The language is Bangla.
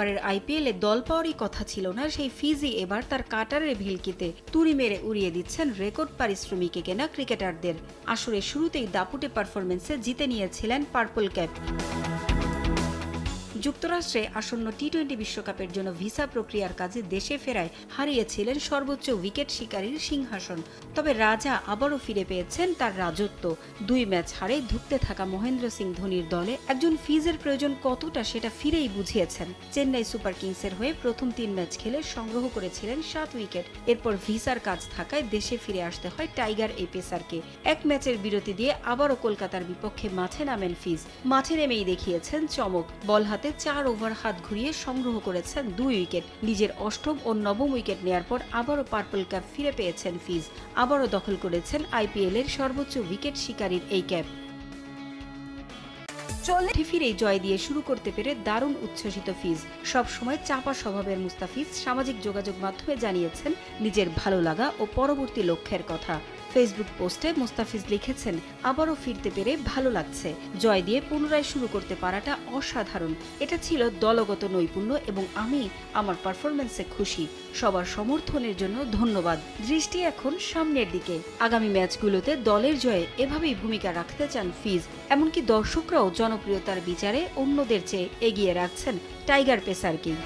এবারের আইপিএলে দল পাওয়ারই কথা ছিল না সেই ফিজি এবার তার কাটারের ভিলকিতে তুড়ি মেরে উড়িয়ে দিচ্ছেন রেকর্ড পারিশ্রমিকে কেনা ক্রিকেটারদের। আসরে শুরুতেই দাপুটে পারফরমেন্সে জিতে নিয়েছিলেন পার্পল ক্যাপ। যুক্তরাষ্ট্রে আসন্ন টি-20 বিশ্বকাপের জন্য ভিসা প্রক্রিয়ার কাজে দেশে ফেরায় হারিয়েছিলেন সর্বোচ্চ উইকেট শিকারীর সিংহাসন। তবে রাজা আবারও ফিরে পেয়েছেন তার রাজত্ব। 2 ম্যাচ হারে ধুঁকতে থাকা মহেন্দ্র সিং ধোনির দলে একজন ফিজের প্রয়োজন কতটা সেটা ফিরেই বুঝিয়েছেন। চেন্নাই সুপার কিংসের হয়ে প্রথম 3 ম্যাচ খেলে সংগ্রহ করেছিলেন 7 উইকেট। এরপর ভিসার কাজ থাকায় দেশে ফিরে আসতে হয় টাইগার এই পেসারকে। 1 ম্যাচের বিরতি দিয়ে আবারও কলকাতার বিপক্ষে মাঠে নামেন ফিজ। মাঠে নেমেই দেখিয়েছেন চমক। বল হাতে 4 ওভার হাত ঘুরিয়ে সংগ্রহ করেছেন 2 উইকেট। নিজের অষ্টম ও নবম উইকেট নেয়ার পর আবারও পার্পল ক্যাপ ফিরে পেয়েছেন ফিজ। আবারও দখল করেছেন আইপিএল এর সর্বোচ্চ উইকেট শিকারীর এই ক্যাপ। ফিরেই জয় দিয়ে শুরু করতে পেরে দারুণ উচ্ছ্বসিত ফিজ। সবসময় চাপা স্বভাবের মুস্তাফিজ সামাজিক যোগাযোগ মাধ্যমে জানিয়েছেন নিজের ভালো লাগা ও পরবর্তী লক্ষ্যের কথা। ফেসবুক পোস্টে মুস্তাফিজ লিখেছেন, আবারও ফিরতে পেরে ভালো লাগছে। জয় দিয়ে পুনরায় শুরু করতে পারাটা অসাধারণ। এটা ছিল দলগত নৈপুণ্য এবং আমি আমার পারফরমেন্সে খুশি। সবার সমর্থনের জন্য ধন্যবাদ। দৃষ্টি এখন সামনের দিকে। আগামী ম্যাচগুলোতে দলের জয়ে এভাবেই ভূমিকা রাখতে চান ফিজ। এমনকি দর্শকরাও জনপ্রিয়তার বিচারে অন্যদের চেয়ে এগিয়ে রাখছেন টাইগার পেসারকেই।